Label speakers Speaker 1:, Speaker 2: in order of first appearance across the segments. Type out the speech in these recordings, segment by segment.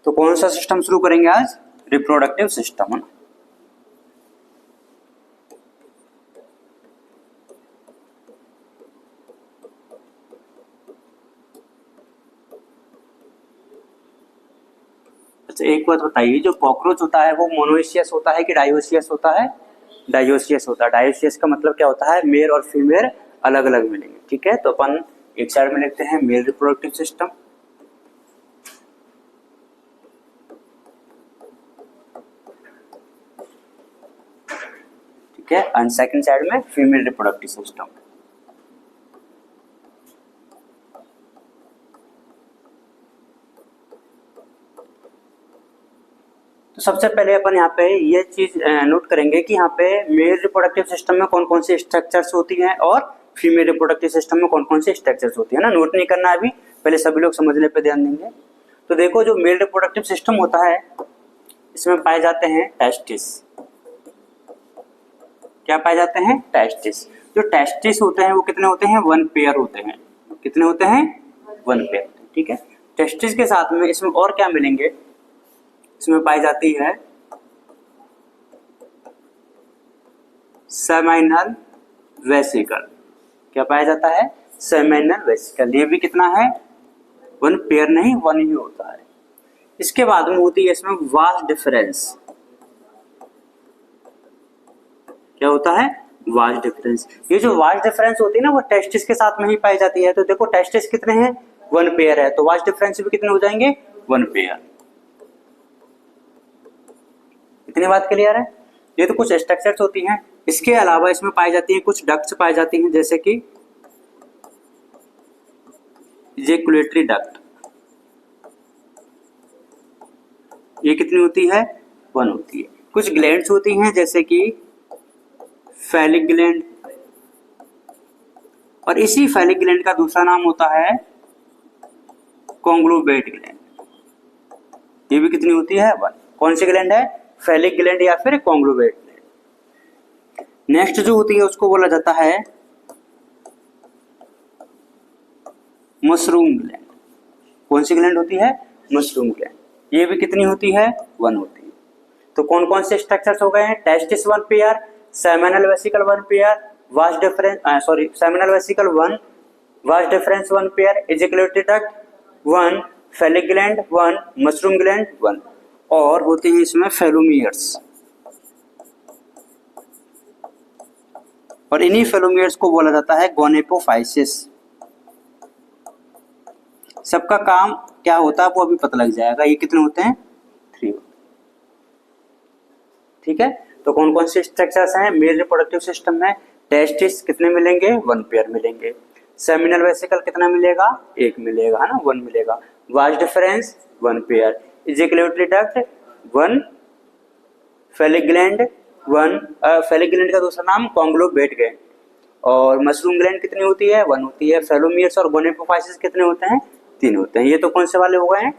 Speaker 1: तो कौन सा सिस्टम शुरू करेंगे आज? रिप्रोडक्टिव सिस्टम है ना। अच्छा एक बात बताइए, जो कॉकरोच होता है वो मोनोइशियस होता है कि डायोसियस होता है? डायोसियस होता है। डायोसियस का मतलब क्या होता है? मेल और फीमेल अलग अलग मिलेंगे। ठीक है, तो अपन एक साइड में लिखते हैं मेल रिप्रोडक्टिव सिस्टम, ठीक है, एंड सेकंड साइड में फीमेल रिप्रोडक्टिव सिस्टम। तो सबसे पहले अपन यहाँ पे ये चीज नोट करेंगे कि यहाँ पे मेल रिप्रोडक्टिव सिस्टम में कौन कौन सी स्ट्रक्चर्स होती हैं और फीमेल रिप्रोडक्टिव सिस्टम में कौन कौन सी स्ट्रक्चर्स होती है ना। नोट नहीं करना अभी, पहले सभी लोग समझने पे ध्यान देंगे। तो देखो, जो मेल रिप्रोडक्टिव सिस्टम होता है इसमें पाए जाते हैं टेस्टिस। क्या पाए जाते हैं? टेस्टिस। जो टेस्टिस होते हैं वो कितने होते हैं? 1 पेयर होते हैं। कितने होते हैं? 1 पेयर। ठीक है, टेस्टिस के साथ में इसमें और क्या मिलेंगे? इसमें पाई जाती है सेमाइनल वेसिकल। क्या पाया जाता है? Seminal vesicle. ये भी कितना है? 1 पेयर नहीं, 1 ही होता है। इसके बाद में होती है इसमें वास डिफरेंस। क्या होता है? Vas deferens. ये जो वास डिफरेंस होती है ना वो टेस्टिस के साथ में ही पाई जाती है। तो देखो टेस्टिस कितने हैं? 1 पेयर है, तो वास डिफरेंस भी कितने हो जाएंगे? 1 पेयर। इतनी बात क्लियर है? ये तो कुछ स्ट्रक्चर्स होती हैं। इसके अलावा इसमें पाई जाती है कुछ डक्ट्स पाई जाती हैं, जैसे कि इजैकुलेटरी डक्ट। ये कितनी होती है? 1 होती है। कुछ ग्लैंड्स होती हैं जैसे कि फैलिक ग्लैंड, और इसी फैलिक ग्लैंड का दूसरा नाम होता है कॉन्ग्लोमेरेट ग्लैंड। ये भी कितनी होती है? 1। कौन सी ग्लैंड है? फैलिक ग्लैंड या फिर कॉन्ग्लोमेरेट ग्लैंड। नेक्स्ट जो होती है उसको बोला जाता है मशरूम ग्लैंड। कौन सी ग्लैंड होती है? Mushroom gland. ये भी कितनी होती है? 1 होती है। तो कौन कौन से स्ट्रक्चर्स हो गए हैं? Testis 1 pair, seminal vesicle 1 pair, vas deferens seminal vesicle 1, vas deferens 1 pair, ejaculatory duct 1, phallic gland 1, mushroom gland 1, और होते हैं इसमें फेलोमियर्स। और इन्हीं फेलोमियर्स को बोला जाता है गोनेपोफाइसिस। सबका काम क्या होता है वो अभी पता लग जाएगा। ये कितने होते हैं? 3 होते हैं। ठीक है, तो कौन कौन से स्ट्रक्चर्स हैं मेल रिप्रोडक्टिव सिस्टम में? टेस्टिस कितने मिलेंगे? 1 पेयर मिलेंगे। सेमिनल वेसिकल कितना मिलेगा? 1 मिलेगा, है ना, 1 मिलेगा। Vas deferens 1 pair, ejaculatory duct 1, phallic gland 1, phallic gland का दूसरा नाम कॉन्ग्लोमेरेट ग्लैंड, और मशरूम ग्लैंड कितनी होती है? 1 होती है। फेलोमियर्स और गोनेपोफाइसिस कितने होते हैं? 3 होते हैं। ये तो कौन से वाले हो गए हैं?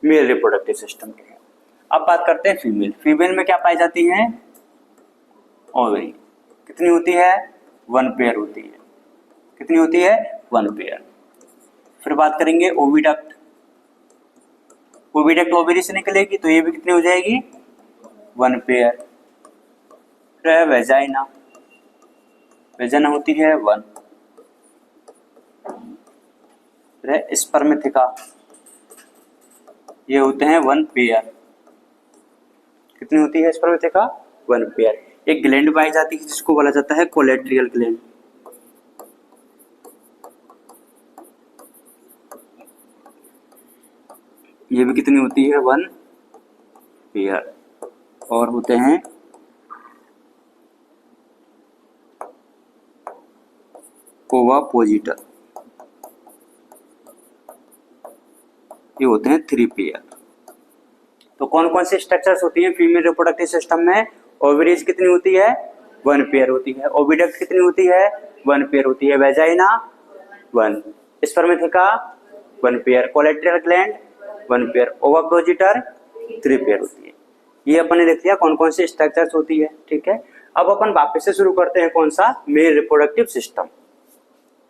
Speaker 1: मेल रिप्रोडक्टिव सिस्टम के हैं। अब बात करते हैं फीमेल। फीमेल में क्या पाई जाती है? ओवरी। कितनी होती है? 1 पेयर होती है। कितनी होती है? 1 पेयर। फिर बात करेंगे ओविडक्ट। ओविडक्ट ओवरी से निकलेगी तो ये भी कितनी हो जाएगी? 1 पेयर। फिर वेजाइना, वेजाइना होती है 1। फिर स्पर्मेथिका, ये होते हैं 1 पेयर। कितनी होती है स्पर्मेथिका? 1 पेयर। एक ग्लैंड पाई जाती है जिसको बोला जाता है कोलेट्रियल ग्लैंड। ये भी कितनी होती है? 1 पेयर। और होते हैं ओवापोजिटर, ये होते हैं 3 पेयर। तो कौन कौन से स्ट्रक्चर्स होती हैं फीमेल रिप्रोडक्टिव सिस्टम में? ओवरीज कितनी होती है? 1 पेयर होती है। ओविडक्ट कितनी होती है? 1 पेयर होती है। Vagina 1, spermatheca 1 pair, colleterial gland 1 pair, ovipositor 3 pair होती है। ये अपन ने देख लिया कौन कौन से स्ट्रक्चर्स होती है। ठीक है, अब अपन वापस से शुरू करते हैं कौन सा? Male reproductive system.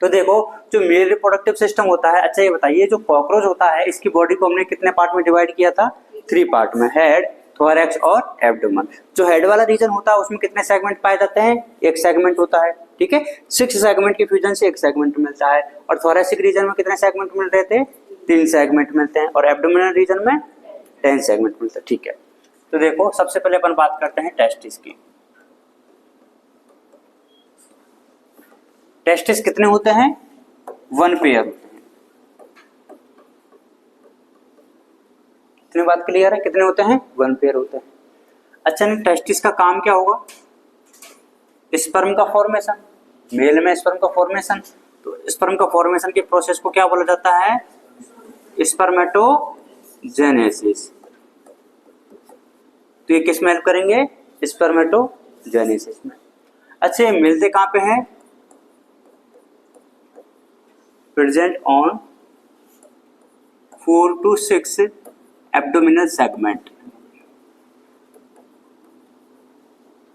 Speaker 1: तो देखो जो मेल रिप्रोडक्टिव सिस्टम होता है, अच्छा ये बताइए जो कॉकरोच होता है इसकी बॉडी को हमने कितने पार्ट में डिवाइड किया था? 3 पार्ट में, हेड, थोरैक्स और एब्डोमेन। जो हेड वाला रीजन होता है उसमें कितने सेगमेंट पाए जाते हैं? एक सेगमेंट होता है, ठीक है। 6 सेगमेंट के फ्यूजन से एक सेगमेंट मिलता है। और थोरैसिक रीजन में कितने सेगमेंट मिल रहे थे? 3 सेगमेंट मिलते हैं। और एब्डोमिनल रीजन में 10 सेगमेंट मिलते हैं, ठीक है। तो देखो सबसे पहले अपन बात करते हैं टेस्टिस की। टेस्टिस कितने होते हैं? 1 पेयर होते हैं। कितनी बात क्लियर है? कितने होते हैं? 1 पेयर होते हैं। अच्छा नहीं, टेस्टिस का काम क्या होगा? स्पर्म का फॉर्मेशन, मेल में स्पर्म का फॉर्मेशन। तो स्पर्म का फॉर्मेशन की प्रोसेस को क्या बोला जाता है? स्पर्मेटोजेनेसिस। तो ये किस में हेल्प करेंगे? स्पर्मेटोजेनेसिस में। अच्छा ये मिलते कहां पे हैं? Present on 4 to 6 abdominal segment.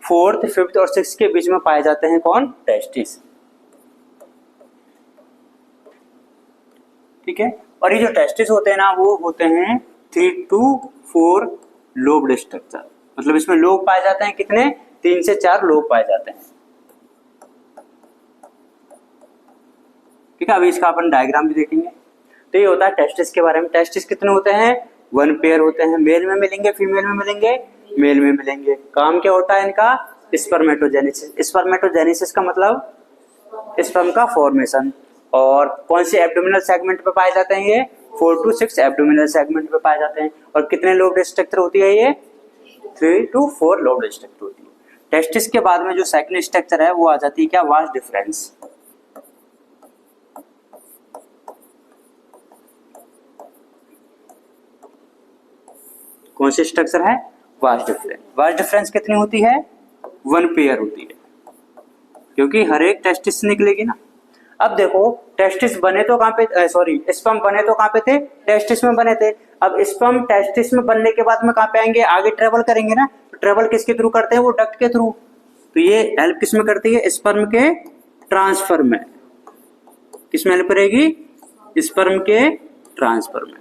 Speaker 1: 4th, 5th और 6th के बीच में पाए जाते हैं कौन? टेस्टिस, ठीक है। और ये जो टेस्टिस होते हैं ना वो होते हैं 3 to 4 लोब्ड स्ट्रक्चर। मतलब इसमें लोब पाए जाते हैं कितने? 3 से 4 लोब पाए जाते हैं, ठीक है। अभी इसका अपन डायग्राम भी देखेंगे। तो ये होता है टेस्टिस के बारे में। टेस्टिस कितने होते हैं? 1 पेयर होते हैं। मेल में मिलेंगे, फीमेल में मिलेंगे, मेल में मिलेंगे। काम क्या होता है इनका? स्पर्मेटोजेनेसिस। स्पर्मेटोजेनेसिस का मतलब स्पर्म का फॉर्मेशन। और कौन से एब्डोमिनल सेगमेंट पे पाए जाते हैं ये? 4 to 6 एब्डोमिनल सेगमेंट पे पाए जाते हैं। और कितने लोब्ड स्ट्रक्चर होती है ये? 3 to 4 लोब्ड स्ट्रक्चर होती है। टेस्टिस के बाद में जो सेकंड स्ट्रक्चर है वो आ जाती है क्या? Vas deferens. कौन सी स्ट्रक्चर है? Vas deferens. वास डिफरेंस कितनी होती है? 1 पेयर होती है, क्योंकि हर एक टेस्टिस निकलेगी ना। अब देखो टेस्टिस बने तो कहां पे, स्पर्म बने तो कहां पे थे? टेस्टिस में बने थे। अब स्पर्म टेस्टिस में बनने के बाद में कहां पे आएंगे? आगे ट्रेवल करेंगे ना। तो ट्रेवल किसके थ्रू करते हैं? वो डक्ट के थ्रू। तो ये हेल्प किस में करती है? स्पर्म के ट्रांसफर में। किस में हेल्प करेगी? स्पर्म के ट्रांसफर में।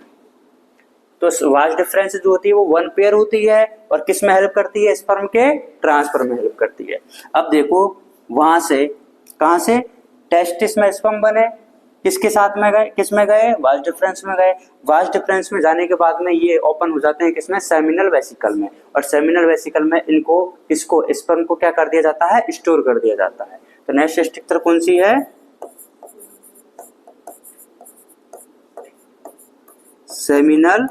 Speaker 1: तो वास डिफरेंस जो होती है वो 1 पेयर होती है। और किस में हेल्प करती है? स्पर्म के ट्रांसफर में हेल्प करती है। अब देखो वहां से, कहां से? टेस्टिस में स्पर्म बने, किसके साथ में गए? किस में गए? वास डिफरेंस में गए। वास डिफरेंस में जाने के बाद में ये ओपन हो जाते हैं किसमें? सेमिनल वेसिकल में। और सेमिनल वेसिकल में इनको, इसको स्पर्म को क्या कर दिया जाता है? स्टोर कर दिया जाता है। तो नेक्स्ट स्ट्रक्चर कौन सी है? Seminal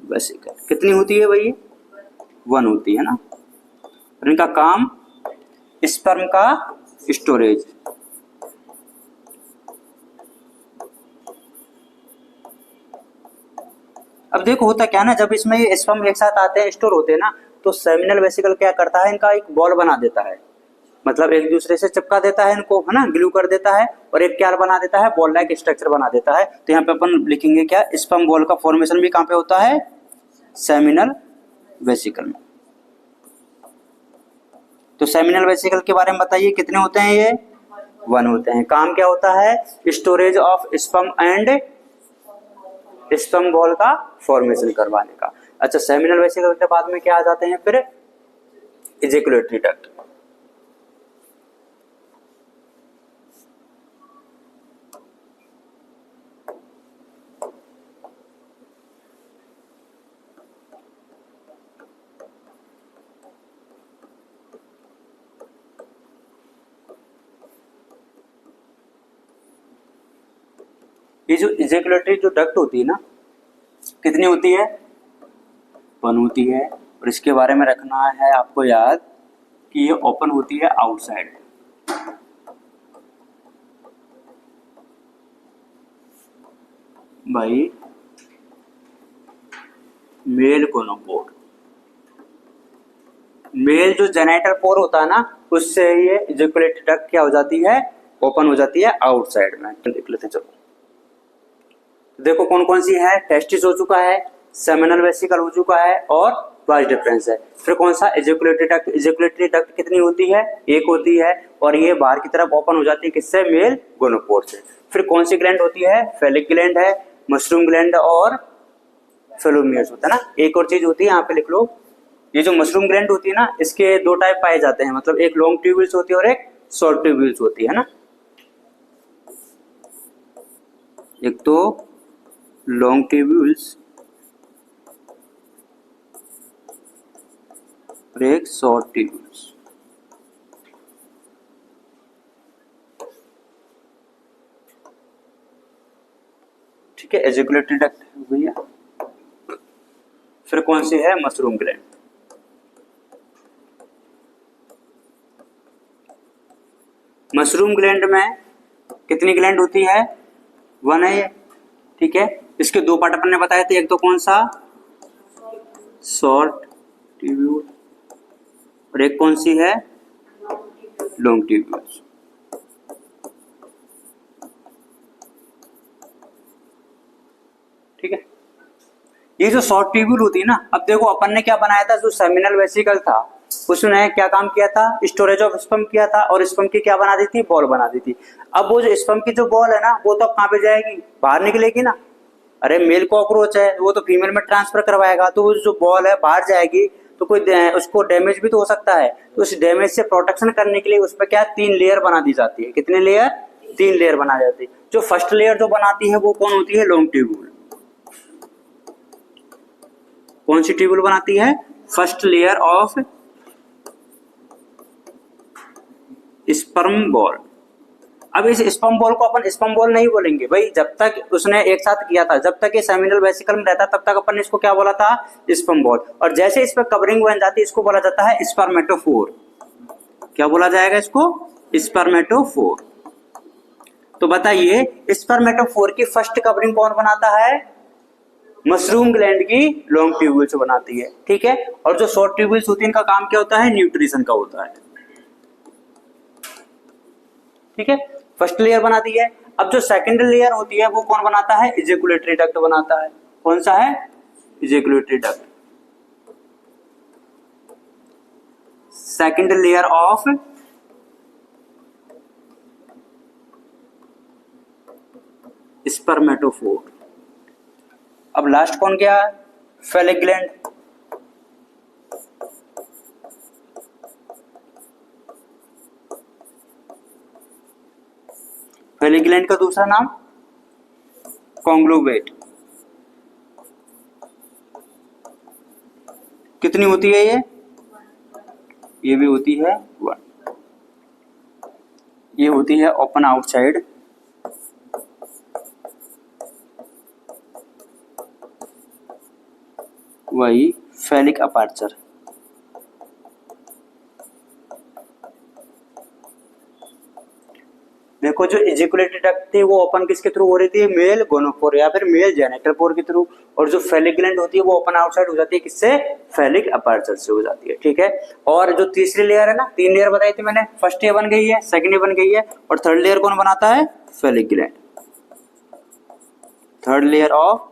Speaker 1: vesicle. कितनी होती है भाई? 1 होती है ना। और इनका काम स्पर्म का स्टोरेज। अब देखो होता क्या ना, जब इसमें ये स्पर्म एक साथ आते हैं, स्टोर होते हैं ना, तो सेमिनल वेसिकल क्या करता है? इनका एक बॉल बना देता है। मतलब एक दूसरे से चिपका देता है इनको, है ना, ग्लू कर देता है। और एक क्या बना देता है? बॉल लाइक स्ट्रक्चर बना देता है। तो यहाँ पे अपन लिखेंगे क्या? स्पर्म बॉल का फॉर्मेशन भी कहाँ पे होता है? सेमिनल वेसिकल में। तो सेमिनल वेसिकल के बारे में बताइए कितने होते हैं? ये 1 होते हैं। काम क्या होता है? Storage of sperm and sperm ball का फॉर्मेशन करवाने का। अच्छा सेमिनल वेसिकल के बाद में क्या आ जाते हैं फिर? Ejaculatory duct. ये जो इजैकुलेटरी जो डक्ट होती है ना, कितनी होती है? 1 होती है। और इसके बारे में रखना है आपको याद कि ये ओपन होती है आउटसाइड। भाई मेल कोनोपोर, मेल जो जेनाइटल पोर होता है ना, उससे ये इजैकुलेटरी डक्ट क्या हो जाती है? ओपन हो जाती है आउटसाइड में। देख लेते हैं, चलो देखो कौन कौन सी है। टेस्टिस हो चुका है, सेमिनल वेसिकल हो चुका है, और वास डिफरेंस है। फिर कौन सा? Ejaculatory duct. इजैकुलेटरी डक्ट कितनी होती है? 1 होती है। और ये बाहर की तरफ ओपन हो जाती है किससे, मेल गोनोपोर से। फिर कौन सी ग्लैंड होती है, फेलिक ग्लैंड है, मशरूम ग्लैंड और फेलोमियर्स होता है ना। एक और चीज होती है यहाँ पे लिख लो, ये जो मशरूम ग्लैंड होती है ना, इसके दो टाइप पाए जाते हैं, मतलब एक लॉन्ग ट्यूब्यूल्स होती है और एक शॉर्ट ट्यूब्यूल्स होती है ना। एक तो लॉन्ग ट्यूब्यूल्स और एक शॉर्ट ट्यूब्यूल्स। ठीक है, एजिकुलेटरी डक्ट भैया। फिर कौन सी है, मशरूम ग्लैंड। मशरूम ग्लैंड में कितनी ग्लैंड होती है, 1 है ये। ठीक है, इसके दो पार्ट अपन ने बताए थे, एक तो कौन सा, शॉर्ट ट्यूब्यूल, और एक कौन सी है, लॉन्ग ट्यूब्यूल्स। ठीक है, ये जो शॉर्ट ट्यूब्यूल होती है ना, अब देखो अपन ने क्या बनाया था, जो सेमिनल वेसिकल था उसने क्या काम किया था, स्टोरेज ऑफ स्पर्म किया था, और स्पर्म की क्या बना दी थी, बॉल बना दी थी। अब वो जो स्पर्म की जो बॉल है ना, वो तो कहाँ पे जाएगी, बाहर निकलेगी ना। अरे मेल को अप्रोच है, वो तो फीमेल में ट्रांसफर करवाएगा, तो वो जो बॉल है बाहर जाएगी, तो कोई उसको डैमेज भी तो हो सकता है। तो उस डैमेज से प्रोटेक्शन करने के लिए उस पर क्या 3 लेयर बना दी जाती है। कितने लेयर, 3 लेयर बना जाती है। जो फर्स्ट लेयर जो बनाती है वो कौन होती है, लॉन्ग ट्यूब्यूल। कौन सी ट्यूब्यूल बनाती है, first layer of sperm ball. अब इस स्पर्म बॉल को अपन स्पर्म बॉल नहीं बोलेंगे भाई, जब तक उसने एक साथ किया था, जब तक ये सेमिनल वेसिकल में रहता तब तक अपन ने इसको क्या बोला था, स्पर्म बॉल। और जैसे इस पर कवरिंग बन जाती है, इसको बोला जाता है स्पर्मेटोफोर। क्या बोला जाएगा इसको, स्पर्मेटोफोर। तो बताइए स्पर्मेटोफोर की फर्स्ट कवरिंग कौन बनाता है, मशरूम ग्लैंड की लॉन्ग ट्यूब्यूल्स बनाती है। ठीक है, और जो शॉर्ट ट्यूब्यूल्स होती है इनका काम क्या होता है, न्यूट्रिशन का होता है। ठीक है, फर्स्ट लेयर बना दी है। अब जो सेकंड लेयर होती है वो कौन बनाता है, इजेकुलेटरी डक्ट बनाता है। कौन सा है, ejaculatory duct. Second layer of spermatophore. अब लास्ट कौन गया, फेलिक ग्लैंड। फेलिक ग्लैंड का दूसरा नाम कॉन्ग्लोवेट। कितनी होती है ये भी होती है 1। ये होती है ओपन आउटसाइड, वही फेलिक अपर्चर। देखो जो इजेकुलेटरी डक्ट थी वो ओपन किसके थ्रू हो रही थी, मेल गोनोपोर या फिर मेल जेनिटल पोर के थ्रू। और जो फेलिक ग्लैंड होती है वो ओपन आउटसाइड हो जाती है किससे, फेलिक अपर्चर से हो जाती है। ठीक है, और जो तीसरी लेयर है ना, 3 लेयर बताई थी मैंने, फर्स्ट ये बन गई है, सेकंड ये बन गई है, और थर्ड लेयर कौन बनाता है, phallic gland. Third layer of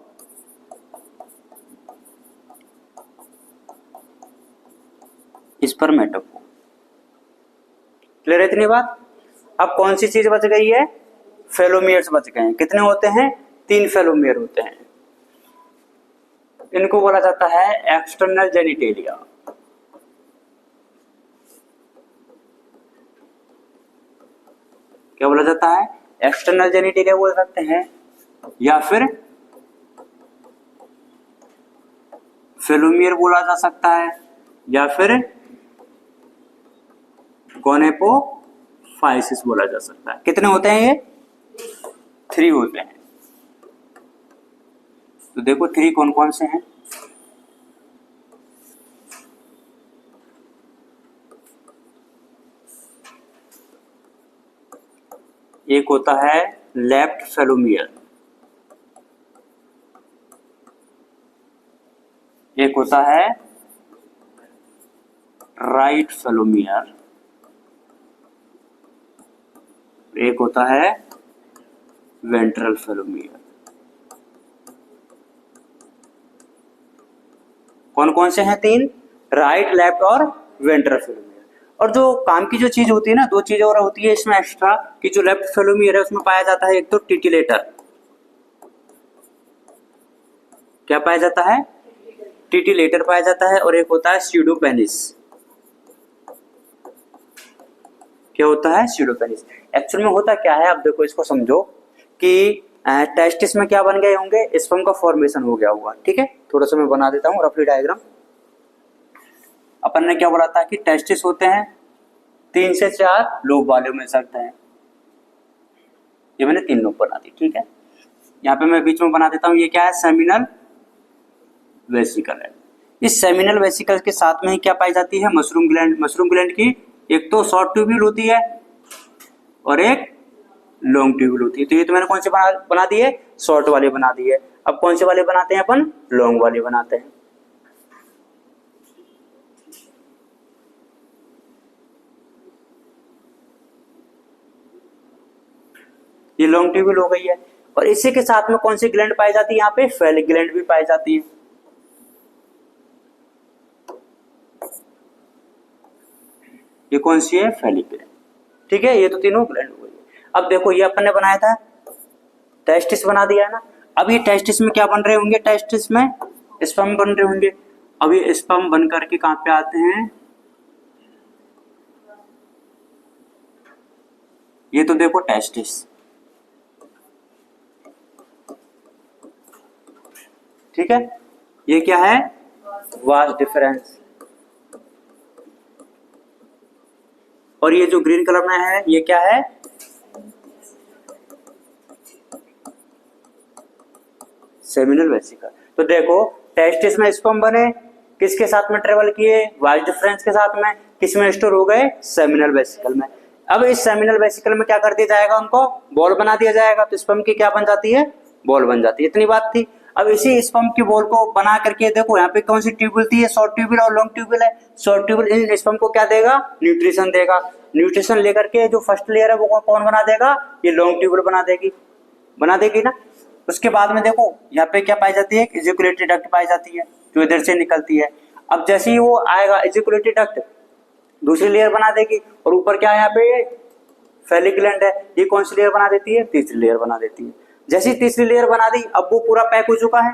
Speaker 1: spermatophore. Clear है इतनी बात। अब कौन सी चीज बच गई है, फेलोमियर्स बच गए हैं। कितने होते हैं, 3 फेलोमियर होते हैं। इनको बोला जाता है एक्सटर्नल जेनिटेलिया। क्या बोला जाता है, एक्सटर्नल जेनिटेलिया बोल सकते हैं, या फिर फेलोमियर बोला जा सकता है, या फिर गोनेपोफाइसिस बोला जा सकता है। कितने होते हैं ये, 3 होते हैं। तो देखो 3 कौन कौन से हैं, एक होता है लेफ्ट फेलोमियर, एक होता है राइट फेलोमियर, एक होता है वेंट्रल फेलोमियर। कौन कौन से हैं 3, राइट, लेफ्ट और वेंट्रल फेलोमियर। और जो काम की जो चीज होती है ना, दो चीजें और होती है इसमें एक्स्ट्रा, कि जो लेफ्ट फेलोमियर है उसमें पाया जाता है एक तो टिटिलेटर, क्या पाया जाता है, टिटिलेटर पाया जाता है, और एक होता है स्यूडोपेनिस। क्या होता है, स्यूडोपेनिस। एक्चुअल में होता क्या है, अब देखो इसको समझो कि टेस्टिस में क्या बन गए होंगे, स्पर्म का फॉर्मेशन हो गया होगा, ठीक है। थोड़ा सा मैं बना देता हूँ रफली डायग्राम। अपन ने क्या बोला था कि टेस्टिस होते हैं 3 से 4 लोब वाले में सकते हैं, ये मैंने 3 लोब बना दी, ठीक है। यहाँ पे मैं बीच में बना देता हूँ, ये क्या है, सेमिनल वेसिकल है। इस सेमिनल वेसिकल के साथ में ही क्या पाई जाती है, मशरूम ग्लैंड। मशरूम ग्लैंड की एक तो शॉर्ट ट्यूब्यूल होती है और एक लॉन्ग ट्यूब्यूल होती है। तो ये तो मैंने कौन से बना दी है, शॉर्ट वाले बना दी है। अब कौन से वाले बनाते हैं अपन, लॉन्ग वाले बनाते हैं। ये लॉन्ग ट्यूब्यूल हो गई है। और इसी के साथ में कौन सी ग्लैंड पाई जाती है, यहाँ पे फेलिक ग्लैंड भी पाई जाती है। ये कौन सी है, फेलिक ग्लैंड, ठीक है। ये तो तीनों ग्लैंड हो गई। अब देखो ये अपन ने बनाया था, टेस्टिस बना दिया है ना। अब ये टेस्टिस में क्या बन रहे होंगे, टेस्टिस में स्पर्म बन रहे होंगे। अब ये स्पर्म बन करके कहां पे आते हैं, ये तो देखो टेस्टिस, ठीक है। ये क्या है, वास डिफरेंस। और ये जो ग्रीन कलर में है ये क्या है, सेमिनल वेसिकल। तो देखो टेस्टिस में स्पर्म बने, किसके साथ में ट्रेवल किए, वास डिफरेंस के साथ में, किसमें स्टोर हो गए, सेमिनल वेसिकल में। अब इस सेमिनल वेसिकल में क्या कर दिया जाएगा, उनको बॉल बना दिया जाएगा। तो स्पर्म की क्या बन जाती है, बॉल बन जाती है। इतनी बात थी। अब इसी स्पर्म की बॉल को बना करके देखो यहाँ पे कौन सी ट्यूब्यूल थी, ये शॉर्ट ट्यूब्यूल और लॉन्ग ट्यूब्यूल है। शॉर्ट ट्यूब्यूल इन स्पर्म को क्या देगा, न्यूट्रिशन देगा। न्यूट्रिशन लेकर के जो फर्स्ट लेयर है वो कौन बना देगा, ये लॉन्ग ट्यूब्यूल बना देगी ना। उसके बाद में देखो यहाँ पे क्या पाई जाती है, इजैकुलेटरी डक्ट पाई जाती है जो इधर से निकलती है। अब जैसे ही वो आएगा इजैकुलेटरी डक्ट दूसरी लेयर बना देगी, और ऊपर क्या है, यहाँ पे फेलिक ग्लैंड है, ये कौन सी लेयर बना देती है, तीसरी लेयर बना देती है। जैसी तीसरी लेयर बना दी, अब वो पूरा पैक हो चुका है,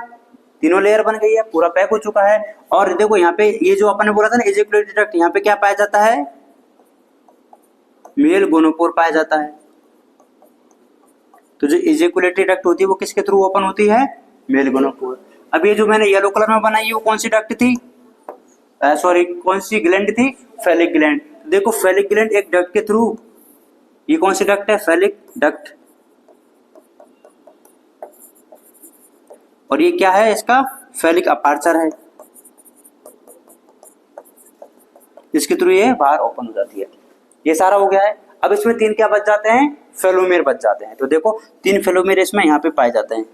Speaker 1: तीनों लेयर बन गई है, पूरा पैक हो चुका है। और देखो यहाँ पे ये जो अपन ने बोला था ना इजैकुलेटरी डक्ट, यहाँ पे क्या पाया जाता है, मेल गोनोपोर पाया जाता है। तो जो इजैकुलेटरी डक्ट होती है वो किसके थ्रू ओपन होती है, मेल गोनोपोर। अब ये जो मैंने येलो कलर में बनाई है वो कौन सी डक्ट थी, सॉरी कौन सी ग्लैंड थी, फेलिक ग्लैंड। देखो फेलिक ग्लैंड एक डक्ट के थ्रू, ये कौन सी डक्ट है, फेलिक डक्ट। और ये क्या है, इसका फेलिक अपर्चर है, इसके थ्रू ये बाहर ओपन हो जाती है। ये सारा हो गया है। अब इसमें 3 क्या बच जाते हैं, फेलोमेर बच जाते हैं। तो देखो 3 फेलोमेर इसमें यहाँ पे पाए जाते हैं,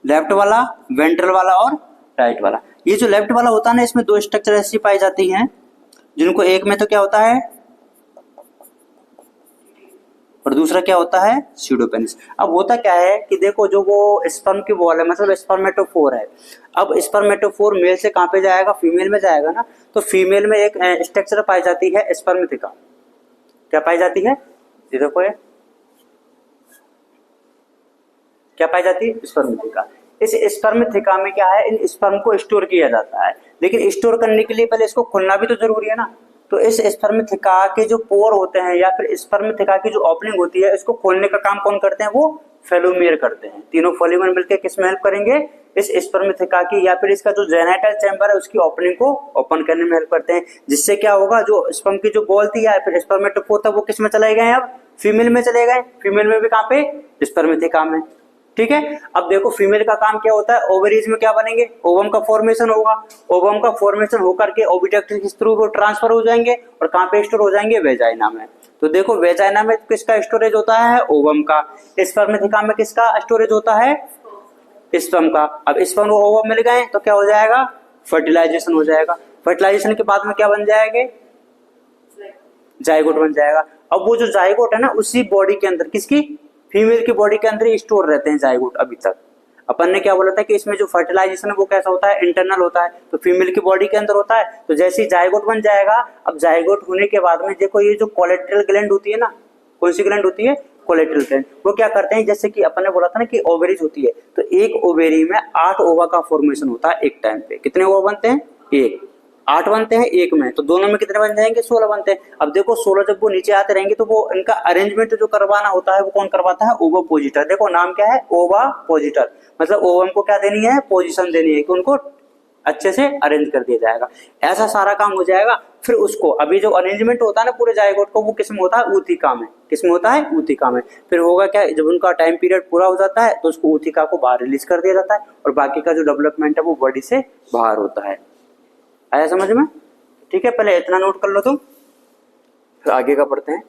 Speaker 1: लेफ्ट वाला, वेंट्रल वाला और राइट वाला। ये जो लेफ्ट वाला होता है ना, इसमें 2 स्ट्रक्चर ऐसी पाई जाती हैं, जिनको एक में तो क्या होता है, और दूसरा क्या होता है, स्यूडोपेनिस। अब होता क्या है कि देखो जो वो स्पर्म की बॉल है, मतलब स्पर्मेटोफोर है। अब स्पर्मेटोफोर मेल से कहां पे जाएगा, फीमेल में जाएगा ना। तो फीमेल में एक स्ट्रक्चर पाई जाती है स्पर्मेथिका। क्या पाई जाती है, ये देखो ये क्या पाई जाती है, स्पर्मेथिका। इस स्पर्मेथिका में क्या है, इन स्पर्म को स्टोर किया जाता है। लेकिन स्टोर करने के लिए पहले इसको खुलना भी तो जरूरी है ना। तो इस स्पर्मेथिका के जो पोर होते हैं या फिर स्पर्मेथिका की जो ओपनिंग होती है, इसको खोलने का काम कौन करते हैं, वो फेलोमियर करते हैं। तीनों फेलोमियर मिलकर किस में हेल्प करेंगे, इस स्पर्मेथिका की या फिर इसका जो जेनाइटल चैम्बर है उसकी ओपनिंग को ओपन करने में हेल्प करते हैं। जिससे क्या होगा, जो स्पर्म की जो बॉल थी या फिर स्पर्मेटोफोर था वो किस में चले गए, अब फीमेल में चले गए। फीमेल में भी कहाँ पे, स्पर्मेथिका में, ठीक है। अब देखो फीमेल का काम क्या होता है, ओवरीज में क्या बनेंगे, ओवम का फॉर्मेशन होगा। ओवम का फॉर्मेशन होकर के ओविडक्ट के थ्रू वो ट्रांसफर हो जाएंगे और कहाँ पे स्टोर हो जाएंगे, वेजाइना में। तो देखो वेजाइना में किसका स्टोरेज होता है, ओवम का। स्पर्मेथिका में किसका स्टोरेज होता है, स्पर्म का। अब स्पर्म को ओवम मिल गए तो क्या हो जाएगा, फर्टिलाइजेशन हो जाएगा। फर्टिलाइजेशन के बाद में क्या बन जाएंगे, जाइगोट बन जाएगा। अब वो जो जाइगोट है ना, उसी बॉडी के अंदर, किसकी, फीमेल की बॉडी के अंदर ही स्टोर रहते हैं जाइगोट अभी तक। अपन ने क्या बोला था कि इसमें जो फर्टिलाइजेशन है वो कैसा होता है, इंटरनल होता है, तो फीमेल की बॉडी के अंदर होता है। तो जैसे ही जायगोट बन जाएगा, अब जायगोट होने के बाद में देखो ये जो कोलेट्रल ग्लैंड होती है ना, कौन सी ग्लैंड होती है, कोलेट्रल ग्लैंड, वो क्या करते हैं, जैसे कि अपन ने बोला था ना कि ओवेरीज होती है, तो एक ओवेरी में 8 ओवा का फॉर्मेशन होता है एक टाइम पे। कितने ओवा बनते हैं, एक, 8 बनते हैं एक में, तो दोनों में कितने बन जाएंगे, 16 बनते हैं। अब देखो 16 जब वो नीचे आते रहेंगे तो वो इनका अरेंजमेंट जो करवाना होता है वो कौन करवाता है, ओवापोजिटर। देखो नाम क्या है, ओवापोजिटर, मतलब ओवम को क्या देनी है, पोजीशन देनी है कि उनको अच्छे से अरेंज कर दिया जाएगा। ऐसा सारा काम हो जाएगा, फिर उसको अभी जो अरेंजमेंट होता है ना पूरे जायगोट को, वो किसमें होता है, ऊतिका में। किसमें होता है, ऊतिका में। फिर होगा क्या, जब उनका टाइम पीरियड पूरा हो जाता है तो उसको ऊतिका को बाहर रिलीज कर दिया जाता है, और बाकी का जो डेवलपमेंट है वो बॉडी से बाहर होता है। आया समझ में? ठीक है, पहले इतना नोट कर लो तुम, फिर आगे का पढ़ते हैं।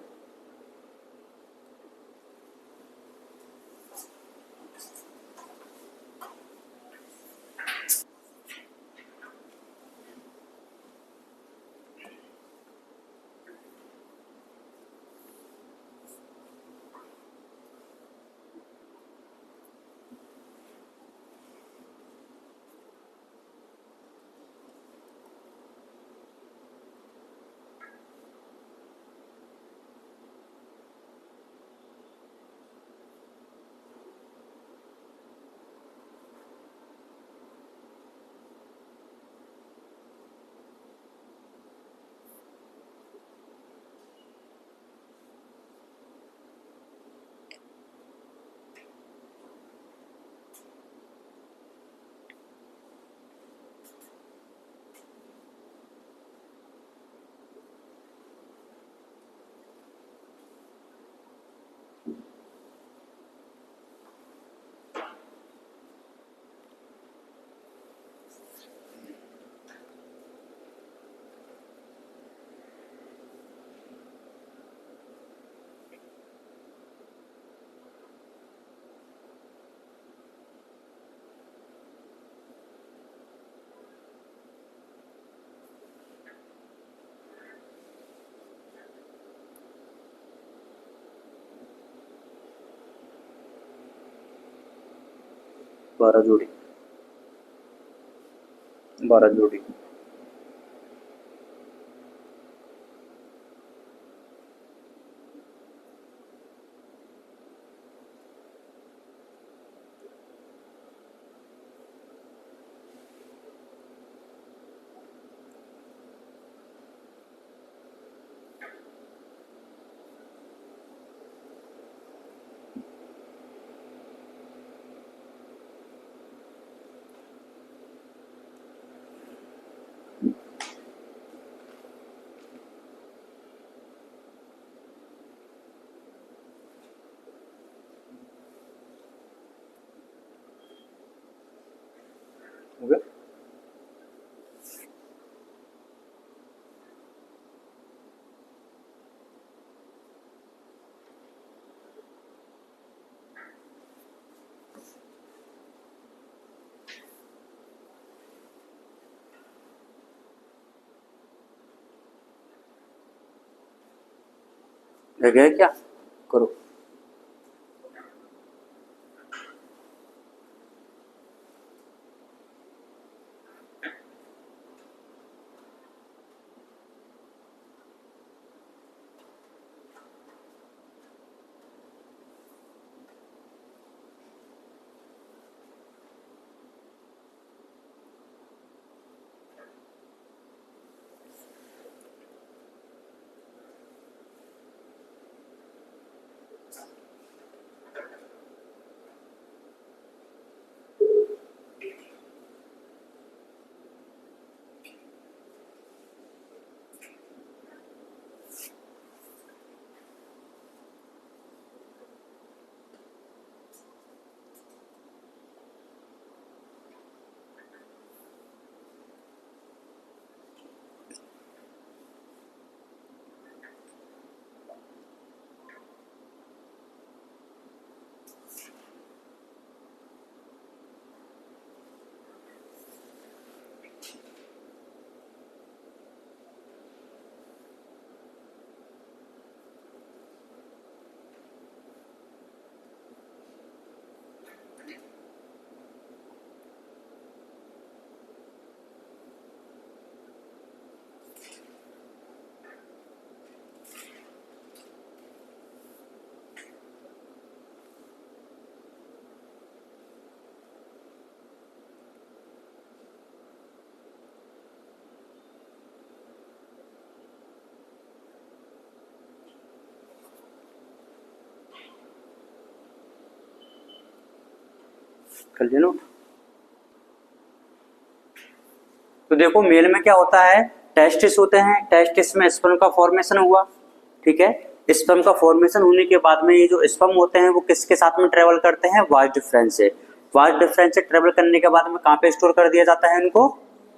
Speaker 1: 12 जोड़ी, 12 जोड़ी। हो गया? रह गया क्या, करो। कर लिया नोट। तो देखो मेल में क्या होता है, टेस्टिस होते हैं, टेस्टिस में स्पर्म का फॉर्मेशन हुआ, ठीक है। स्पर्म का फॉर्मेशन होने के बाद में ये जो स्पर्म होते हैं वो किसके साथ में ट्रेवल करते हैं, वाज डिफरेंस से। वाज डिफरेंस से ट्रेवल करने के बाद में कहाँ पे स्टोर कर दिया जाता है इनको,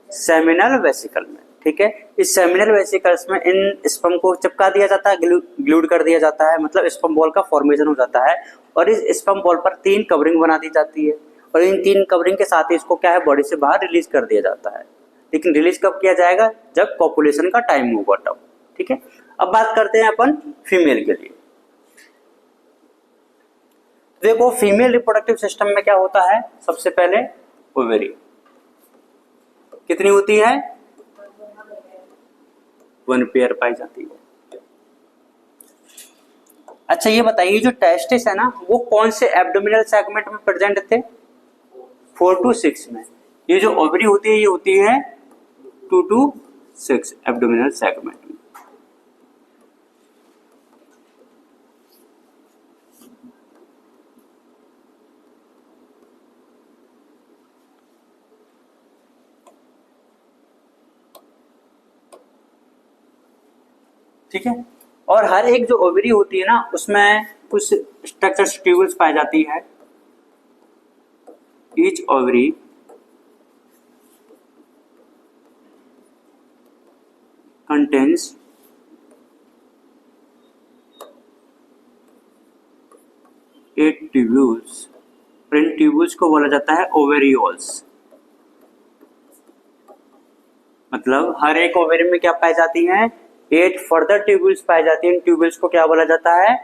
Speaker 1: सेमिनल वेसिकल में, ठीक है। इस सेमिनल वेसिकल्स में इन स्पर्म को चिपका दिया जाता है, ग्लूड कर दिया जाता है, मतलब स्पर्म बॉल का फॉर्मेशन हो जाता है। और इस स्पर्म बॉल पर 3 कवरिंग बना दी जाती है, और इन 3 कवरिंग के साथ ही इसको क्या है, बॉडी से बाहर रिलीज कर दिया जाता है। लेकिन रिलीज कब किया जाएगा, जब पॉपुलेशन का टाइम होगा तब, ठीक है। अब बात करते हैं अपन फीमेल के लिए। देखो फीमेल रिप्रोडक्टिव सिस्टम में क्या होता है, सबसे पहले ओवेरी कितनी होती है, 1 पेयर पाई जाती है। अच्छा ये बताइए जो टेस्टिस है ना वो कौन से एब्डोमिनल सेगमेंट में प्रेजेंट थे, 4 to 6 में। ये जो ओवरी होती है ये होती है 2 to 6 एब्डोमिनल सेगमेंट में। ठीक है। और हर एक जो ओवरी होती है ना उसमें कुछ स्ट्रक्चर ट्यूबल्स पाई जाती है। ईच ओवरी कंटेन्स 8 ट्यूब्यूल्स, इन ट्यूब्यूल्स को बोला जाता है ओवेरियोल्स। मतलब हर एक ओवरी में क्या पाई जाती है, 8 फर्दर ट्यूब्यूल्स पाई जाती है। इन ट्यूब्यूल्स को क्या बोला जाता है,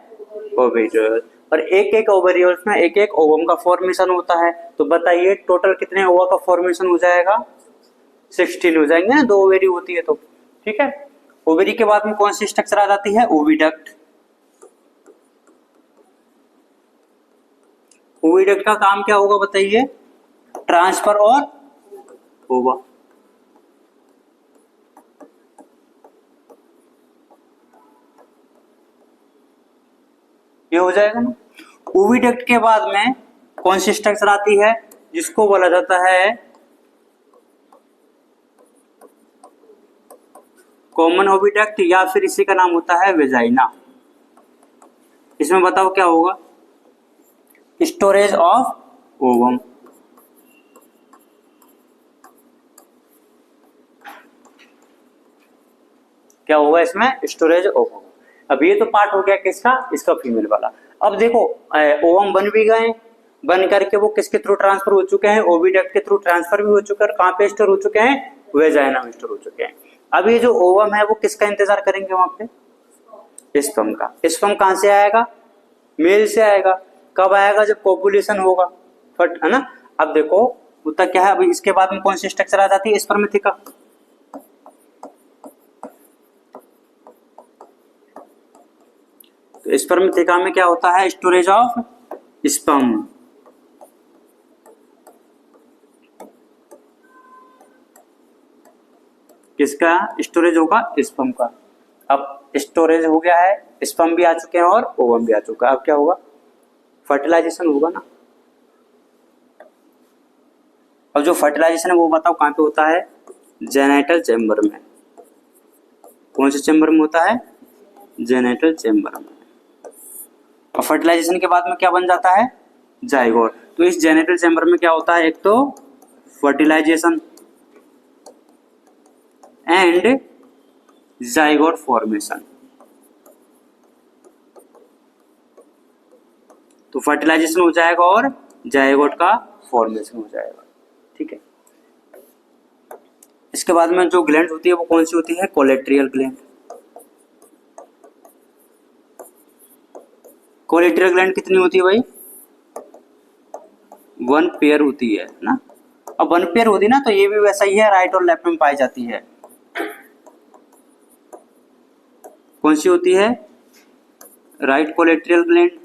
Speaker 1: ओवेरियोल। और एक एक ओवेरियोल्स में एक एक ओवम का फॉर्मेशन होता है। तो बताइए टोटल कितने ओवा का फॉर्मेशन हो जाएगा, 16 हो जाएंगे ना, 2 ओवेरी होती है तो, ठीक है। ओवेरी के बाद में कौन सी स्ट्रक्चर आ जाती है, ओविडक्ट। ओविडक्ट का काम क्या होगा बताइए, ट्रांसफर और ओवा। ये हो जाएगा ना। ओविडक्ट के बाद में कौन सी स्ट्रक्चर आती है, जिसको बोला जाता है कॉमन ओविडक्ट, या फिर इसी का नाम होता है वेजाइना। इसमें बताओ क्या होगा, स्टोरेज ऑफ ओवम। क्या होगा इसमें, स्टोरेज ऑफ ओवम। अब ये तो पार्ट हो गया किसका, इसका फीमेल वाला। अब देखो ओवम बन भी गए, बन करके वो किसके थ्रू ट्रांसफर हो चुके हैं, ओविडक्ट के थ्रू ट्रांसफर भी हो चुके हैं। और कहाँ पे स्टोर हो चुके हैं, वेजाइना में स्टोर हो चुके हैं। अब ये जो ओवम है वो किसका इंतजार करेंगे वहां पे, स्पर्म का। स्पर्म कहां से आएगा, मेल से आएगा। कब आएगा, जब पॉपुलेशन होगा, बट है ना। अब देखो होता क्या है, अभी इसके बाद में कौन सी स्ट्रक्चर आ जाती है, स्पर्मेथिका। तो स्पर्मेथिका में क्या होता है, स्टोरेज ऑफ स्पर्म। किसका स्टोरेज होगा, स्पर्म का। अब स्टोरेज हो गया है, स्पर्म भी आ चुके हैं और ओवम भी आ चुका है। अब क्या होगा, फर्टिलाइजेशन होगा ना। अब जो फर्टिलाइजेशन है वो बताओ कहाँ पे होता है, जेनाइटल चेम्बर में। कौन से चेम्बर में होता है, जेनाइटल चेम्बर में। और फर्टिलाइजेशन के बाद में क्या बन जाता है, जाइगोट। तो इस जेनाइटल चेम्बर में क्या होता है, एक तो फर्टिलाइजेशन एंड जाइगोट फॉर्मेशन। तो फर्टिलाइजेशन हो जाएगा और जाइगोट का फॉर्मेशन हो जाएगा, ठीक है। इसके बाद में जो ग्लैंड होती है वो कौन सी होती है, कोलेट्रियल ग्लैंड। कोलेट्रियल ग्लैंड कितनी होती है भाई, 1 पेयर होती है ना। अब 1 पेयर होती है ना तो ये भी वैसा ही है, राइट और लेफ्ट में पाई जाती है। कौन सी होती है, राइट कोलेट्रियल ग्लैंड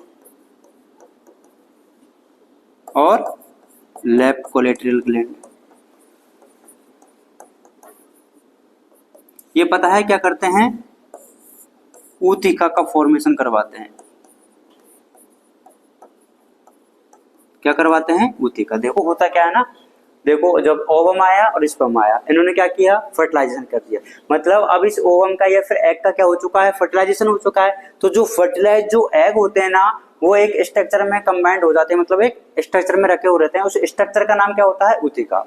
Speaker 1: और लेफ्ट कोलेट्रियल ग्लैंड। ये पता है क्या करते हैं, ऊतिका का फॉर्मेशन करवाते हैं। क्या करवाते हैं, ऊतिका। देखो होता क्या है ना, देखो जब ओवम आया और स्पर्म आया, इन्होंने क्या किया, फर्टिलाइजेशन कर दिया। मतलब अब इस ओवम का या फिर एग का क्या हो चुका है, फर्टिलाइजेशन हो चुका है। तो जो फर्टिलाइज जो एग होते हैं ना, वो एक स्ट्रक्चर में कंबाइंड हो जाते हैं, मतलब एक स्ट्रक्चर में रखे हुए रहते हैं। उस स्ट्रक्चर का नाम क्या होता है, ऊतिका।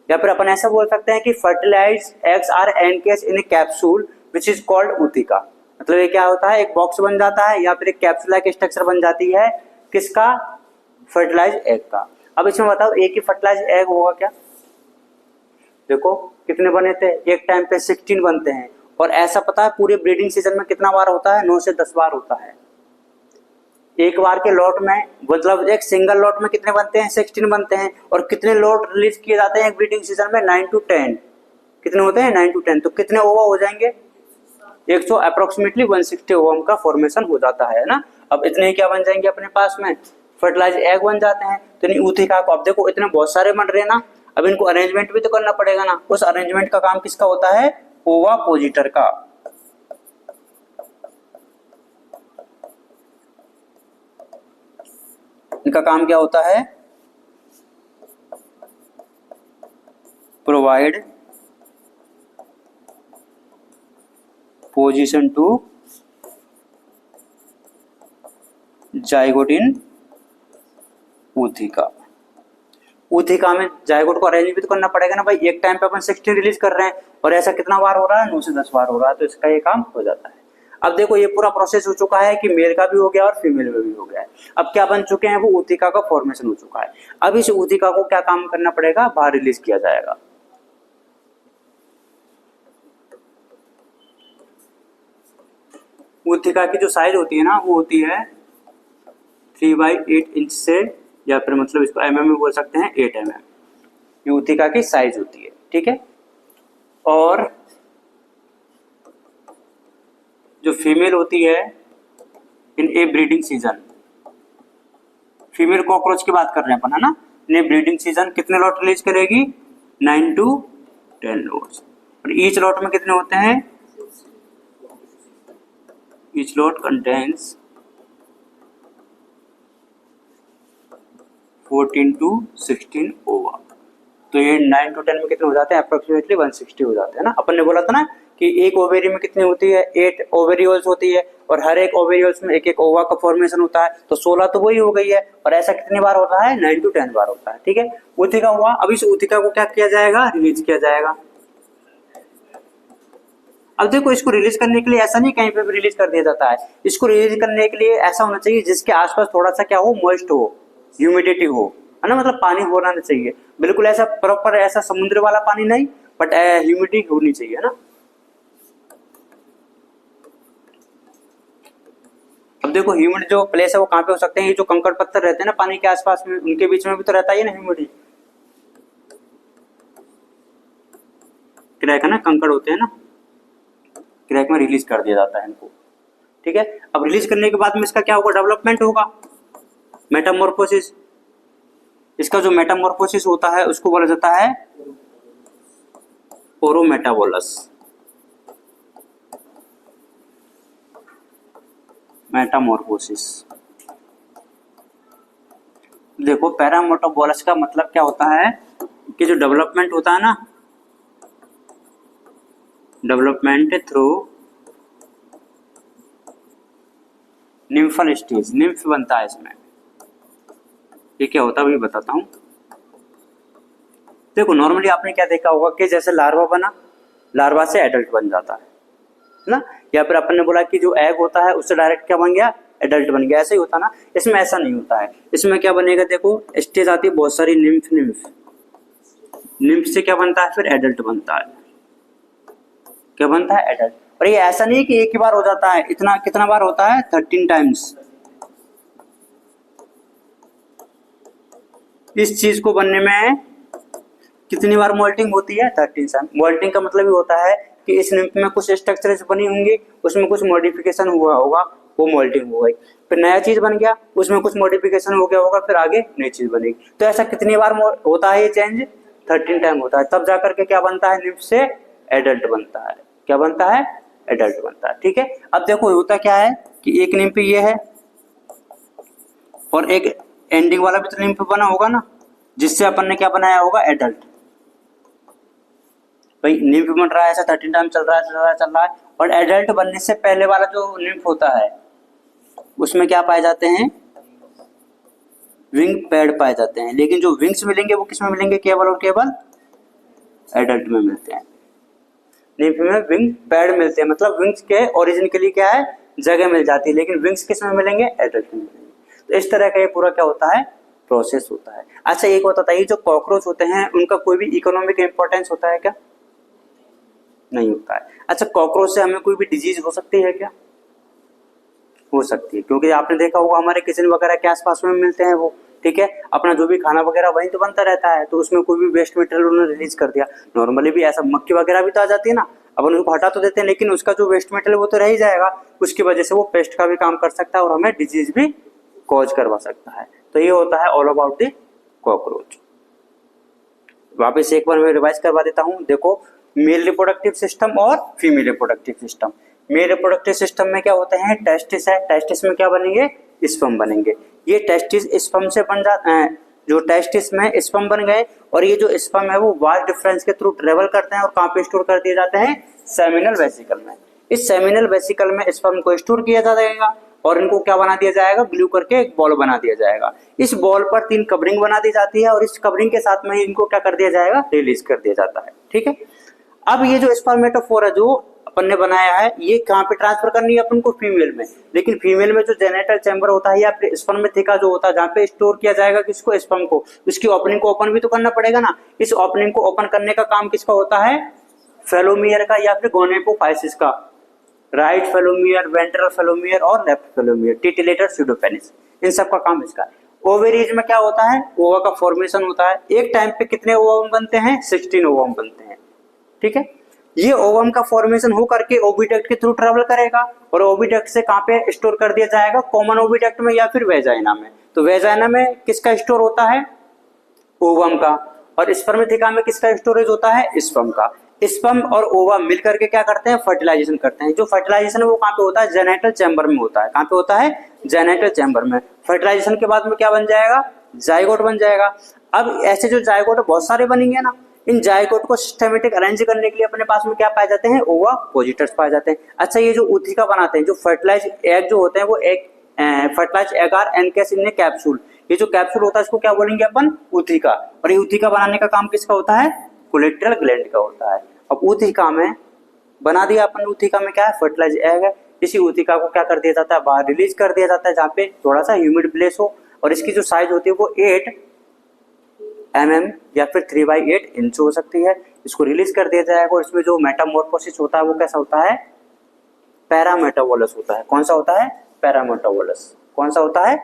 Speaker 1: या फिर अपन ऐसा बोल सकते हैं कि fertilised eggs are encased in a capsule which is called ootheca. मतलब ये क्या होता है, एक बॉक्स बन जाता है या फिर एक कैप्सूल की स्ट्रक्चर बन जाती है, किसका, फर्टिलाइज एग का। अब इसमें बताओ एक ही फर्टिलाइज एग होगा क्या, देखो कितने बने थे, एक टाइम पे 16 बनते हैं। और ऐसा पता है पूरे ब्रीडिंग सीजन में कितना बार होता है, 9 से 10 बार होता है। एक बार के लॉट में, मतलब एक सिंगल लॉट में कितने बनते हैं, 16 बनते हैं। और कितने लॉट रिलीज किए जाते हैं एक ब्रीडिंग सीजन में, 9 to 10। कितने होते हैं, 9 to 10। तो कितने ओवा हो जाएंगे, 100 अप्रोक्सीमेटली 160 ओवम का फॉर्मेशन हो जाता है ना। अब इतने क्या बन जाएंगे अपने पास में, फर्टिलाइज एग बन जाते हैं। तो इन ऊतिका को, अब देखो इतने बहुत सारे बन रहे हैं ना, अब इनको अरेंजमेंट भी तो करना पड़ेगा ना। उस अरेंजमेंट का काम किसका होता है, ओवा पोजिटर का। इनका काम क्या होता है, प्रोवाइड पोजीशन टू जाइगोट इन ऊतिका। ऊतिका में जाइगोट को अरेंज भी तो करना पड़ेगा ना भाई। एक टाइम पे अपन 16 रिलीज कर रहे हैं और ऐसा कितना बार हो रहा है, 9 से 10 बार हो रहा है। तो इसका ये काम हो जाता है। अब देखो ये पूरा प्रोसेस हो चुका है कि मेल का भी हो गया और फीमेल में भी हो गया है। अब क्या बन चुके हैं, वो ऊतिका का फॉर्मेशन हो चुका है। अब इस ऊतिका को क्या काम करना पड़ेगा, बाहर रिलीज किया जाएगा। ऊतिका की जो साइज होती है ना, वो होती है 3/8 इंच से, या फिर मतलब इसको mm में बोल सकते हैं 8 mm। ये ऊतिका की साइज होती है, ठीक है। और जो फीमेल होती है इन ए ब्रीडिंग सीजन, फीमेल कॉकरोच की बात कर रहे हैं अपन, है ना। इन ए ब्रीडिंग सीजन कितने लॉट रिलीज करेगी, 9 to 10 लॉट्स। और ईच लॉट में कितने होते हैं, ईच लॉट कंटेन्स 14 to 16 ओवा। तो ये 9 to 10 में कितने हो जाते हैं, अप्रोक्सीमेटली 160 हो जाते हैं ना। अपन ने बोला था ना कि एक ओवेरी में कितनी होती है, 8 ओवेरियोल्स होती है। और हर एक ओवेरियोल्स में एक एक ओवा का फॉर्मेशन होता है। तो 16 तो वही हो गई है। और ऐसा कितनी बार होता है, 9 to 10 बार होता है, ठीक है। ऊतिका हुआ। अब इस ऊतिका को क्या किया जाएगा, रिलीज किया जाएगा। अब देखो इसको रिलीज करने के लिए ऐसा नहीं कहीं पे भी रिलीज कर दिया जाता है। इसको रिलीज करने के लिए ऐसा होना चाहिए जिसके आसपास थोड़ा सा क्या हो, मॉइस्ट हो, ह्यूमिडिटी हो, है ना। मतलब पानी होना चाहिए, बिल्कुल ऐसा प्रॉपर ऐसा समुद्र वाला पानी नहीं, बट ह्यूमिडिटी होनी चाहिए, है ना। अब देखो ह्यूमिड जो प्लेस है वो कहाँ पे हो सकते हैं, ये जो कंकड़ पत्थर रहते हैं ना पानी के आसपास में, उनके बीच में भी तो रहता ही ना ह्यूमिडिटी। क्रैक है ना, कंकड़ होते हैं ना, क्रैक में रिलीज कर दिया जाता है इनको, ठीक है। अब रिलीज करने के बाद में इसका क्या होगा, डेवलपमेंट होगा, मेटामॉर्फोसिस। इसका जो मेटामॉर्फोसिस होता है उसको बोला जाता है ओरोमेटाबोलस, मेटामॉर्फोसिस। देखो पैरामेटाबोलस का मतलब क्या होता है कि जो डेवलपमेंट होता है ना, development through nymphal stage, nymph बनता है इसमें। ये क्या होता है वही बताता हूं। देखो नॉर्मली आपने क्या देखा होगा कि जैसे लार्वा बना, लार्वा से एडल्ट बन जाता है ना। या फिर अपन ने बोला कि जो एग होता है उससे डायरेक्ट क्या बन गया, एडल्ट बन गया। ऐसे ही होता ना, इसमें ऐसा नहीं होता है। इसमें क्या बनेगा, देखो स्टेज आती है बहुत सारी, निम्फ, निम्फ, निम्फ से क्या बनता है, फिर एडल्ट बनता है। क्या बनता है, एडल्ट। और ये ऐसा नहीं है कि एक ही बार हो जाता है, इतना कितना बार होता है, 13 टाइम्स। इस चीज को बनने में कितनी बार मोल्टिंग होती है, 13 टाइम। मोल्टिंग का मतलब ये होता है कि इस निम्फ में कुछ स्ट्रक्चर बनी होंगी, उसमें कुछ मॉडिफिकेशन हुआ होगा, वो मोल्टिंग हो गई। फिर नया चीज बन गया, उसमें कुछ मॉडिफिकेशन हो गया होगा, फिर आगे नई चीज बनेगी। तो ऐसा कितनी बार होता है ये चेंज, 13 टाइम होता है। तब जाकर के क्या बनता है, निम्फ से एडल्ट बनता है। क्या बनता है, एडल्ट बनता है, ठीक है। अब देखो होता क्या है कि एक निम्फ ये है और एक एंडिंग वाला भी तो लिम्फ बना होगा ना, जिससे अपन ने क्या बनाया होगा, एडल्ट। भाई लिम्फ बन रहा है ऐसा 13 टाइम चल रहा है चल रहा है चल रहा है, और एडल्ट बनने से पहले वाला जो लिम्फ होता है उसमें क्या पाए जाते हैं, विंग पैड पाए जाते हैं। लेकिन जो विंग्स मिलेंगे वो किसमें मिलेंगे, केवल और केवल एडल्ट में मिलते हैं। लिम्फ में विंग पैड मिलते हैं, मतलब विंग्स के ओरिजिन के लिए क्या है, जगह मिल जाती है, लेकिन विंग्स किस में मिलेंगे, एडल्ट में मिलेंगे। तो इस तरह का ये पूरा क्या होता है, प्रोसेस होता है। अच्छा एक बात बताइए, जो कॉकरोच होते हैं उनका कोई भी इकोनॉमिक इंपॉर्टेंस होता है क्या, नहीं होता है। अच्छा कॉकरोच से हमें कोई भी डिजीज हो सकती है क्या, हो सकती है, क्योंकि आपने देखा होगा हमारे किचन वगैरह के आसपास में मिलते हैं वो, ठीक है, अपना जो भी खाना वगैरह वहीं तो बनता रहता है, तो उसमें कोई भी वेस्ट मटेरियल उन्होंने रिलीज कर दिया, नॉर्मली भी ऐसा मक्खी वगैरह भी तो आ जाती है ना, अपन उसको हटा तो देते हैं, लेकिन उसका जो वेस्ट मटेरियल वो तो रह ही जाएगा, उसकी वजह से वो पेस्ट का भी काम कर सकता है और हमें डिजीज भी कॉज करवा सकता है। तो ये होता है ऑल अबाउट द कॉकरोच। वापस एक बार मैं रिवाइज करवा देता हूँ। देखो, मेल रिप्रोडक्टिव सिस्टम और female reproductive system. Male reproductive system में क्या होते हैं, टेस्टिस है, टेस्टिस में क्या बनेंगे, स्पर्म बनेंगे। ये टेस्टिस स्पर्म से बन जाते हैं, जो टेस्टिस में स्पर्म बन गए, और ये जो स्पर्म है वो वाज डिफरेंस के थ्रू ट्रेवल करते हैं और कहाँ पे स्टोर कर दिए जाते हैं, सेमिनल वेसिकल में। इस सेमिनल वेसिकल में स्पर्म को स्टोर किया जाएगा और इनको क्या बना दिया जाएगा, ग्लू करके एक बॉल बना दिया जाएगा। इस बॉल पर 3 कवरिंग बना दी जाती है और इस कवरिंग के साथ में इनको क्या कर दिया जाएगा, रिलीज कर दिया जाता है, ठीक है। अब ये जो स्पर्मेटोफोर है जो अपन ने बनाया है, ये कहाँ पे ट्रांसफर करनी है अपन को, फीमेल में। लेकिन फीमेल में जो जेनेटल चैम्बर होता है या फिर स्पर्मेथिका जो होता है, जहाँ पे स्टोर किया जाएगा किसको, स्पर्म को, उसकी ओपनिंग को ओपन भी तो करना पड़ेगा ना। इस ओपनिंग को ओपन करने का काम किसका होता है, फेलोमियर का या फिर गोनेपोफाइसिस का। राइट फेलोमियर, वेंट्रल फेलोमियर और लेफ्ट फेलोमियर, टिटिलेटर स्यूडोपेनिस, इन सब का काम इसका है। ओवेरीज में क्या होता है, ओवा का फॉर्मेशन होता है। एक टाइम पे कितने ओवम बनते हैं, 16 ओवम बनते हैं, ठीक है। ये ओवम का फॉर्मेशन हो करके ओविडक्ट के थ्रू ट्रेवल करेगा और ओविडक्ट से कहाँ पे स्टोर कर दिया जाएगा, कॉमन ओविडक्ट में या फिर वेजाइना में। तो वेजाइना में किसका स्टोर होता है, ओवम का, और स्पर्मेथिका में किसका स्टोरेज होता है, स्पर्म का। स्पर्म और ओवा मिलकर के क्या करते हैं, फर्टिलाइजेशन करते हैं। जो फर्टिलाइजेशन है वो कहाँ पे होता है, जेनेटल चैम्बर में होता है। कहाँ पे होता है, जेनेटल चैम्बर में। फर्टिलाइजेशन के बाद में क्या बन जाएगा, जाइगोट बन जाएगा। अब ऐसे जो जाइगोट बहुत सारे बनेंगे ना, इन जाइगोट को सिस्टमेटिक अरेंज करने के लिए अपने पास में क्या पाए जाते हैं, ओवा पोजिटर्स पाए जाते हैं। अच्छा ये जो ऊथिका बनाते हैं, जो फर्टिलाइज एग जो होते हैं वो एक fertilise egg are encase in capsule. ये जो कैप्सूल होता है इसको क्या बोलेंगे अपन, ऊथिका। और ये ऊथिका बनाने का काम किसका होता है, कोलेट्रल ग्लैंड का होता है। अब ऊथिका में बना दिया अपन, ऊथिका में क्या है, फर्टिलाइज एग है। इसी ऊथिका को क्या कर दिया जाता है, बाहर रिलीज कर दिया जाता है, जहाँ पे थोड़ा सा ह्यूमिड प्लेस हो, और इसकी जो साइज होती है वो 8 mm या फिर 3/8 इंच हो सकती है। इसको रिलीज कर दिया जाएगा और इसमें जो मेटामॉर्फोसिस होता है वो कैसा होता है, पैरामेटाबोलस होता है। कौन सा होता है, पैरामेटाबोलस। कौन सा होता है,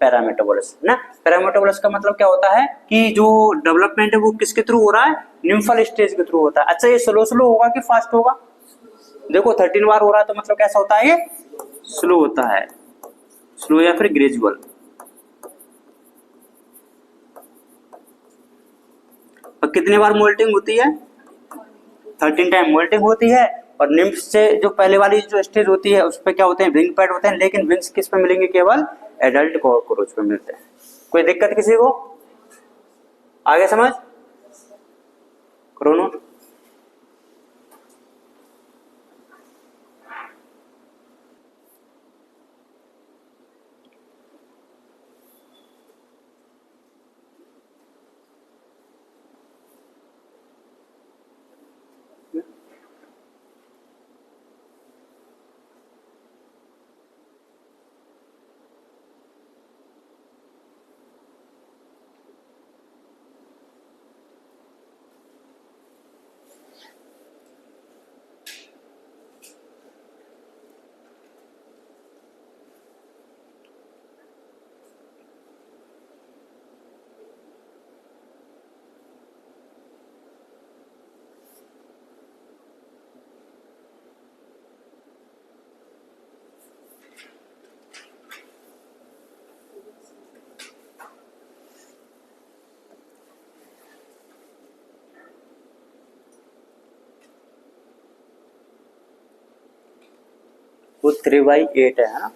Speaker 1: पैरामेटाबोलस ना। पैरामेटाबोलस का मतलब क्या होता है कि जो डेवलपमेंट है वो किसके थ्रू हो रहा है, न्यूम्फल स्टेज के थ्रू होता है। अच्छा ये स्लो स्लो होगा कि फास्ट होगा, देखो 13 बार हो रहा है तो मतलब कैसा होता है, ये स्लो होता है, स्लो या फिर ग्रेजुअल। और कितनी बार मोल्टिंग होती है, 13 टाइम मोल्टिंग होती है। और निम्फ से जो पहले वाली जो स्टेज होती है उस पर क्या होते हैं, विंग पैड होते हैं, लेकिन विंग्स किस पे मिलेंगे, केवल एडल्ट कॉकरोच पे मिलते हैं। कोई दिक्कत किसी को, आगे समझ, क्रोनो। वो 3/8 है ना,